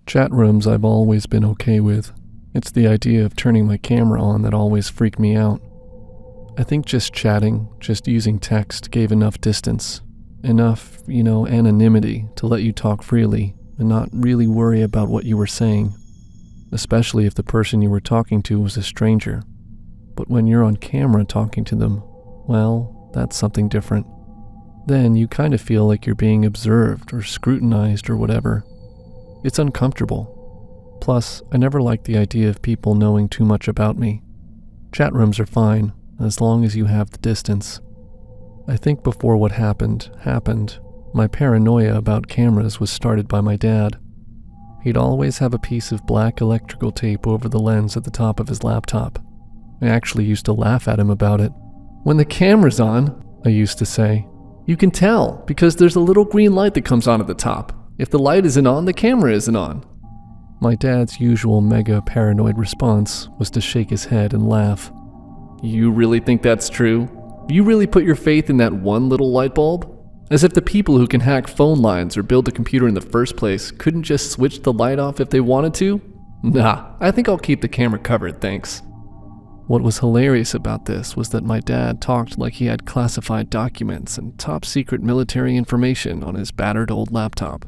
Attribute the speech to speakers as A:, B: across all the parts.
A: Chat rooms I've always been okay with. It's the idea of turning my camera on that always freaked me out. I think just chatting, just using text gave enough distance, enough, anonymity to let you talk freely and not really worry about what you were saying, especially if the person you were talking to was a stranger. But when you're on camera talking to them, well, that's something different. Then you kind of feel like you're being observed or scrutinized or whatever. It's uncomfortable. Plus, I never liked the idea of people knowing too much about me. Chat rooms are fine, as long as you have the distance. I think before what happened, my paranoia about cameras was started by my dad. He'd always have a piece of black electrical tape over the lens at the top of his laptop. I actually used to laugh at him about it. "When the camera's on," I used to say, "you can tell because there's a little green light that comes on at the top. If the light isn't on, the camera isn't on." My dad's usual mega paranoid response was to shake his head and laugh. "You really think that's true? You really put your faith in that one little light bulb? As if the people who can hack phone lines or build a computer in the first place couldn't just switch the light off if they wanted to? Nah, I think I'll keep the camera covered, thanks." What was hilarious about this was that my dad talked like he had classified documents and top-secret military information on his battered old laptop,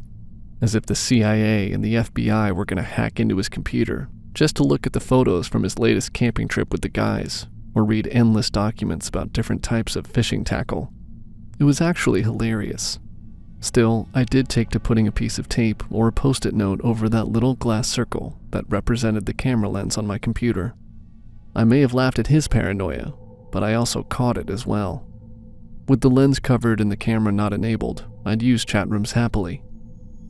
A: as if the CIA and the FBI were going to hack into his computer just to look at the photos from his latest camping trip with the guys, or read endless documents about different types of fishing tackle. It was actually hilarious. Still, I did take to putting a piece of tape or a post-it note over that little glass circle that represented the camera lens on my computer. I may have laughed at his paranoia, but I also caught it as well. With the lens covered and the camera not enabled, I'd use chat rooms happily.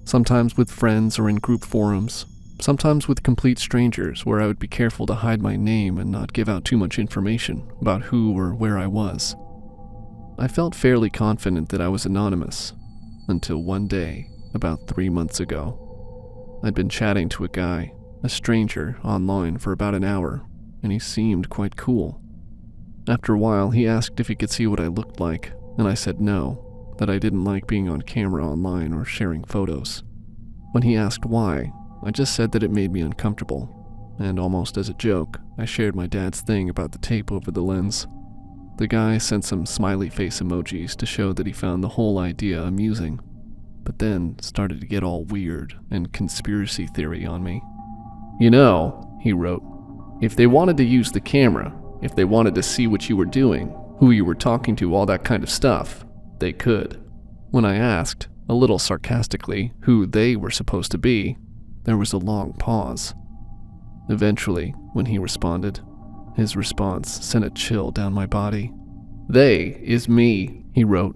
A: Sometimes with friends or in group forums, sometimes with complete strangers where I would be careful to hide my name and not give out too much information about who or where I was. I felt fairly confident that I was anonymous, until one day, about 3 months ago. I'd been chatting to a guy, a stranger, online for about an hour, and he seemed quite cool. After a while, he asked if he could see what I looked like, and I said no, that I didn't like being on camera online or sharing photos. When he asked why, I just said that it made me uncomfortable, and almost as a joke, I shared my dad's thing about the tape over the lens. The guy sent some smiley face emojis to show that he found the whole idea amusing, but then started to get all weird and conspiracy theory on me. "You know," he wrote, "if they wanted to use the camera, if they wanted to see what you were doing, who you were talking to, all that kind of stuff, they could." When I asked, a little sarcastically, who they were supposed to be, there was a long pause. Eventually, when he responded, his response sent a chill down my body. "They is me," he wrote.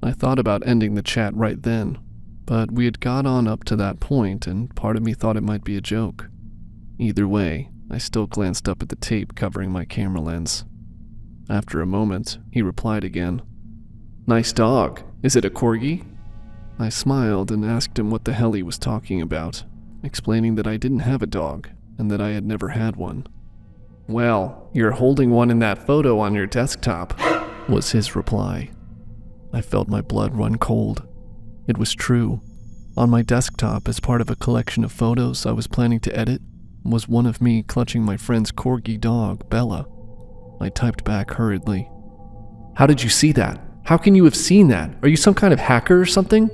A: I thought about ending the chat right then, but we had got on up to that point and part of me thought it might be a joke. Either way, I still glanced up at the tape covering my camera lens. After a moment, he replied again. "Nice dog. Is it a corgi?" I smiled and asked him what the hell he was talking about, explaining that I didn't have a dog and that I had never had one. "Well, you're holding one in that photo on your desktop," was his reply. I felt my blood run cold. It was true. On my desktop, as part of a collection of photos I was planning to edit, was one of me clutching my friend's corgi dog, Bella. I typed back hurriedly. "How did you see that? How can you have seen that? Are you some kind of hacker or something?"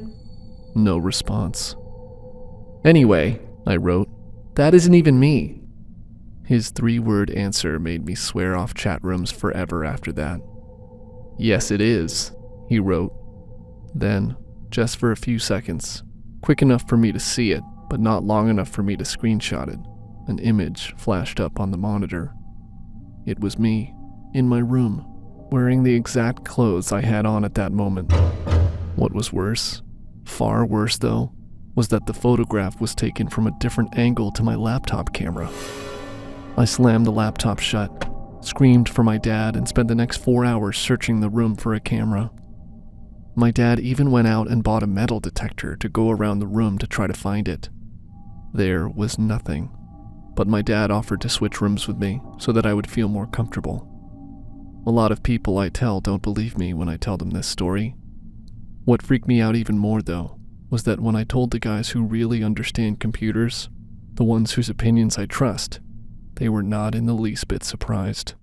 A: No response. "Anyway," I wrote, "that isn't even me." His 3-word answer made me swear off chat rooms forever after that. "Yes, it is," he wrote. Then, just for a few seconds, quick enough for me to see it, but not long enough for me to screenshot it, an image flashed up on the monitor. It was me, in my room, wearing the exact clothes I had on at that moment. What was worse, far worse though, was that the photograph was taken from a different angle to my laptop camera. I slammed the laptop shut, screamed for my dad, and spent the next 4 hours searching the room for a camera. My dad even went out and bought a metal detector to go around the room to try to find it. There was nothing, but my dad offered to switch rooms with me so that I would feel more comfortable. A lot of people I tell don't believe me when I tell them this story. What freaked me out even more, though, was that when I told the guys who really understand computers, the ones whose opinions I trust, they were not in the least bit surprised.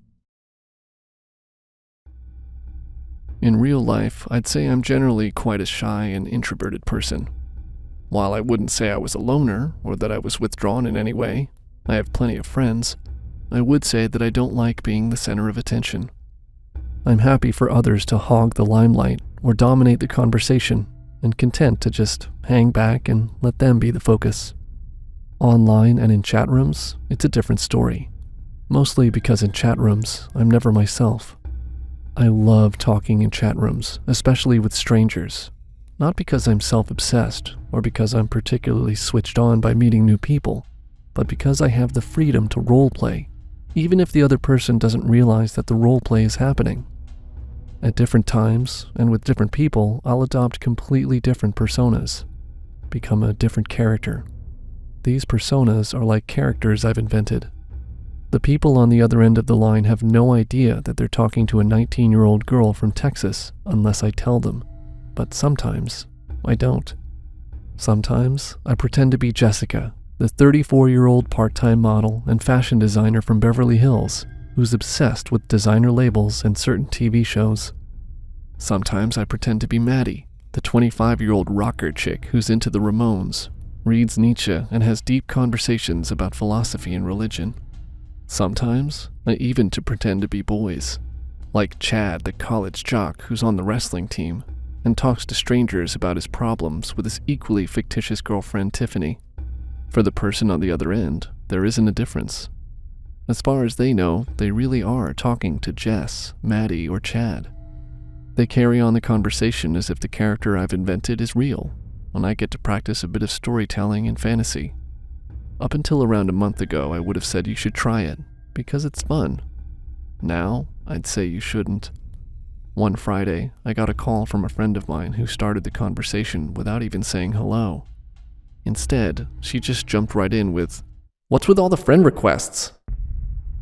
A: In real life, I'd say I'm generally quite a shy and introverted person. While I wouldn't say I was a loner or that I was withdrawn in any way, I have plenty of friends, I would say that I don't like being the center of attention. I'm happy for others to hog the limelight or dominate the conversation, and content to just hang back and let them be the focus. Online and in chat rooms, it's a different story. Mostly because in chat rooms, I'm never myself. I love talking in chat rooms, especially with strangers. Not because I'm self-obsessed or because I'm particularly switched on by meeting new people, but because I have the freedom to roleplay, even if the other person doesn't realize that the roleplay is happening. At different times, and with different people, I'll adopt completely different personas, become a different character. These personas are like characters I've invented. The people on the other end of the line have no idea that they're talking to a 19-year-old girl from Texas unless I tell them, but sometimes I don't. Sometimes I pretend to be Jessica, the 34-year-old part-time model and fashion designer from Beverly Hills, who's obsessed with designer labels and certain TV shows. Sometimes I pretend to be Maddie, the 25-year-old rocker chick who's into the Ramones, reads Nietzsche, and has deep conversations about philosophy and religion. Sometimes I even pretend to be boys, like Chad, the college jock who's on the wrestling team, and talks to strangers about his problems with his equally fictitious girlfriend Tiffany. For the person on the other end, there isn't a difference. As far as they know, they really are talking to Jess, Maddie, or Chad. They carry on the conversation as if the character I've invented is real, and I get to practice a bit of storytelling and fantasy. Up until around a month ago, I would have said you should try it, because it's fun. Now, I'd say you shouldn't. One Friday, I got a call from a friend of mine who started the conversation without even saying hello. Instead, she just jumped right in with, "What's with all the friend requests?"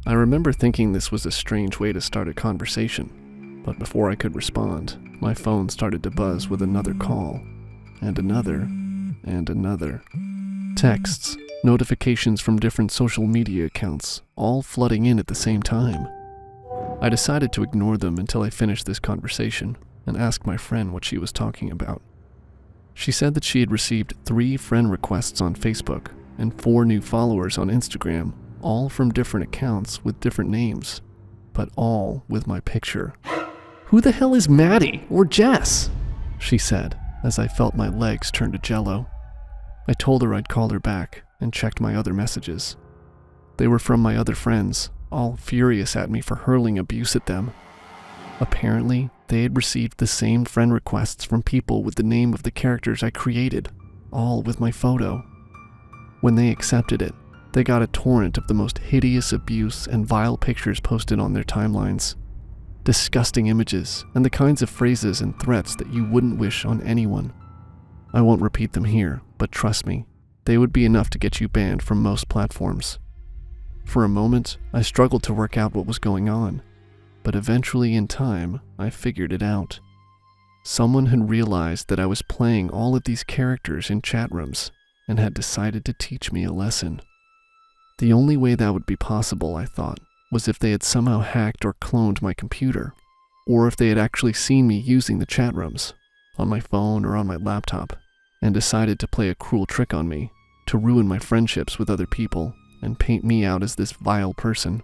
A: I remember thinking this was a strange way to start a conversation, but before I could respond, my phone started to buzz with another call, and another, and another. Texts, notifications from different social media accounts, all flooding in at the same time. I decided to ignore them until I finished this conversation and asked my friend what she was talking about. She said that she had received 3 friend requests on Facebook and 4 new followers on Instagram, all from different accounts with different names, but all with my picture. "Who the hell is Maddie or Jess?" she said, as I felt my legs turn to jello. I told her I'd call her back and checked my other messages. They were from my other friends, all furious at me for hurling abuse at them. Apparently, they had received the same friend requests from people with the name of the characters I created, all with my photo. When they accepted it, they got a torrent of the most hideous abuse and vile pictures posted on their timelines. Disgusting images and the kinds of phrases and threats that you wouldn't wish on anyone. I won't repeat them here, but trust me, they would be enough to get you banned from most platforms. For a moment, I struggled to work out what was going on, but eventually in time, I figured it out. Someone had realized that I was playing all of these characters in chat rooms and had decided to teach me a lesson. The only way that would be possible, I thought, was if they had somehow hacked or cloned my computer, or if they had actually seen me using the chat rooms, on my phone or on my laptop, and decided to play a cruel trick on me, to ruin my friendships with other people, and paint me out as this vile person.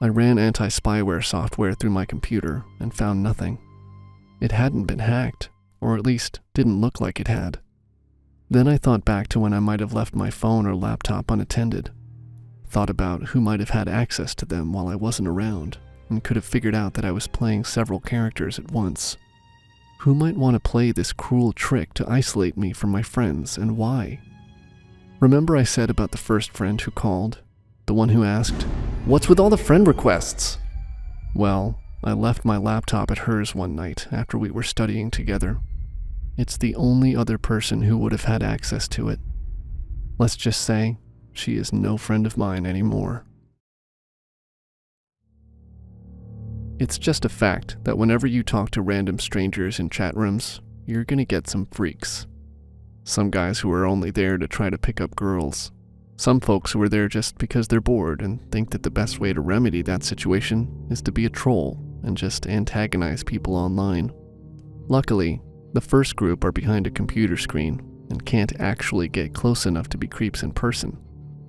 A: I ran anti-spyware software through my computer and found nothing. It hadn't been hacked, or at least didn't look like it had. Then I thought back to when I might have left my phone or laptop unattended. Thought about who might have had access to them while I wasn't around, and could have figured out that I was playing several characters at once. Who might want to play this cruel trick to isolate me from my friends, and why? Remember I said about the first friend who called? The one who asked, "What's with all the friend requests?" Well, I left my laptop at hers one night after we were studying together. It's the only other person who would have had access to it. Let's just say, she is no friend of mine anymore. It's just a fact that whenever you talk to random strangers in chat rooms, you're gonna get some freaks. Some guys who are only there to try to pick up girls. Some folks who are there just because they're bored and think that the best way to remedy that situation is to be a troll and just antagonize people online. Luckily, the first group are behind a computer screen and can't actually get close enough to be creeps in person.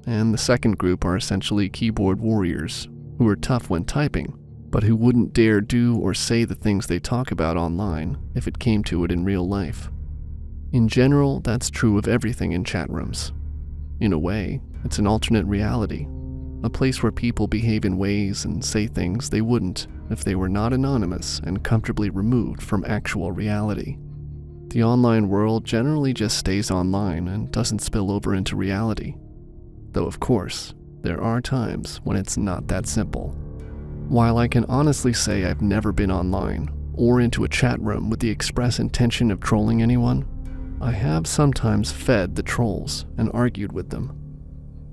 A: And the second group are essentially keyboard warriors who are tough when typing, but who wouldn't dare do or say the things they talk about online if it came to it in real life. In general, that's true of everything in chat rooms. In a way, it's an alternate reality, a place where people behave in ways and say things they wouldn't if they were not anonymous and comfortably removed from actual reality. The online world generally just stays online and doesn't spill over into reality. Though of course, there are times when it's not that simple. While I can honestly say I've never been online or into a chat room with the express intention of trolling anyone, I have sometimes fed the trolls and argued with them.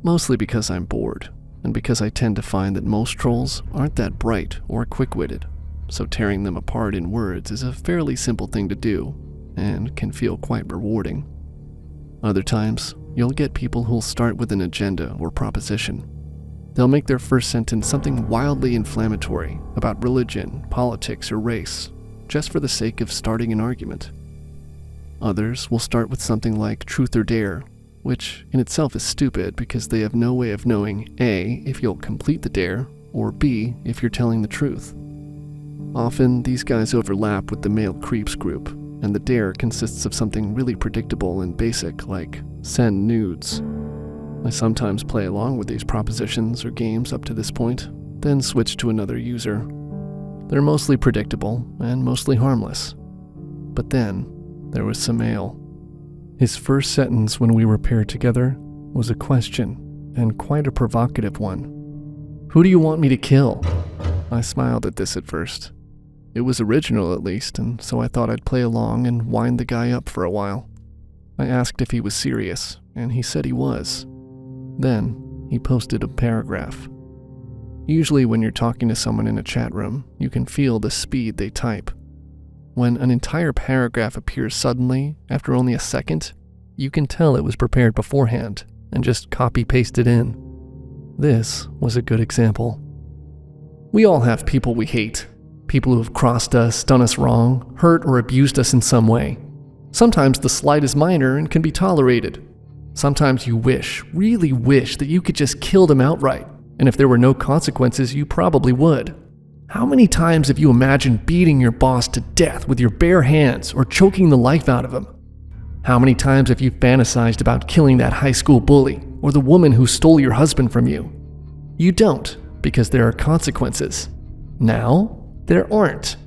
A: Mostly because I'm bored, and because I tend to find that most trolls aren't that bright or quick-witted, so tearing them apart in words is a fairly simple thing to do, and can feel quite rewarding. Other times, you'll get people who'll start with an agenda or proposition. They'll make their first sentence something wildly inflammatory about religion, politics, or race, just for the sake of starting an argument. Others will start with something like truth or dare, which in itself is stupid because they have no way of knowing A, if you'll complete the dare, or B, if you're telling the truth. Often, these guys overlap with the male creeps group, and the dare consists of something really predictable and basic like send nudes. I sometimes play along with these propositions or games up to this point, then switch to another user. They're mostly predictable and mostly harmless. But then, there was Samael. His first sentence when we were paired together was a question, and quite a provocative one. "Who do you want me to kill?" I smiled at this at first. It was original at least, and so I thought I'd play along and wind the guy up for a while. I asked if he was serious, and he said he was. Then, he posted a paragraph. Usually when you're talking to someone in a chat room, you can feel the speed they type. When an entire paragraph appears suddenly, after only a second, you can tell it was prepared beforehand and just copy-pasted in. This was a good example. "We all have people we hate. People who have crossed us, done us wrong, hurt or abused us in some way. Sometimes the slight is minor and can be tolerated. Sometimes you wish, really wish, that you could just kill them outright, and if there were no consequences, you probably would. How many times have you imagined beating your boss to death with your bare hands or choking the life out of him? How many times have you fantasized about killing that high school bully or the woman who stole your husband from you? You don't, because there are consequences. Now, there aren't.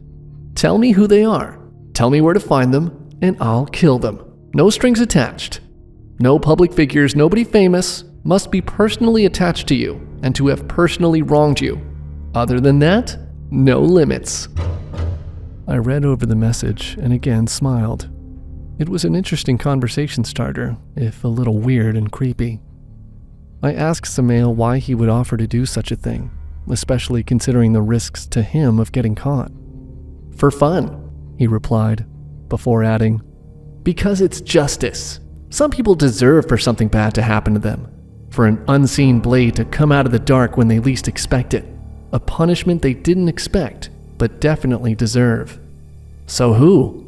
A: Tell me who they are. Tell me where to find them, and I'll kill them. No strings attached. No public figures, nobody famous, must be personally attached to you and to have personally wronged you. Other than that, no limits." I read over the message and again smiled. It was an interesting conversation starter, if a little weird and creepy. I asked Samael why he would offer to do such a thing, especially considering the risks to him of getting caught. "For fun," he replied, before adding, "Because it's justice. Some people deserve for something bad to happen to them, for an unseen blade to come out of the dark when they least expect it. A punishment they didn't expect, but definitely deserve. So who?"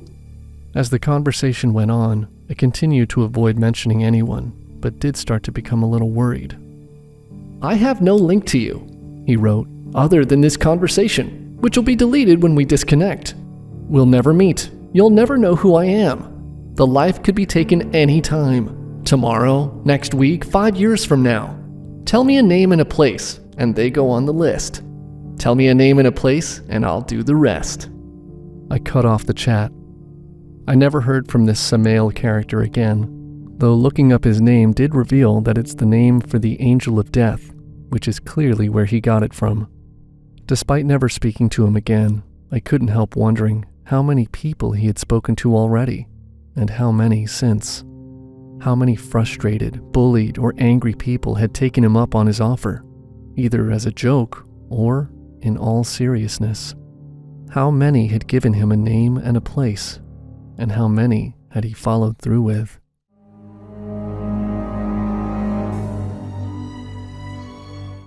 A: As the conversation went on, I continued to avoid mentioning anyone, but did start to become a little worried. "I have no link to you," he wrote, "other than this conversation, which will be deleted when we disconnect. We'll never meet. You'll never know who I am. The life could be taken any time. Tomorrow, next week, 5 years from now. Tell me a name and a place, and they go on the list. Tell me a name and a place, and I'll do the rest." I cut off the chat. I never heard from this Samael character again, though looking up his name did reveal that it's the name for the Angel of Death, which is clearly where he got it from. Despite never speaking to him again, I couldn't help wondering how many people he had spoken to already, and how many since. How many frustrated, bullied, or angry people had taken him up on his offer, either as a joke or in all seriousness. How many had given him a name and a place, and how many had he followed through with?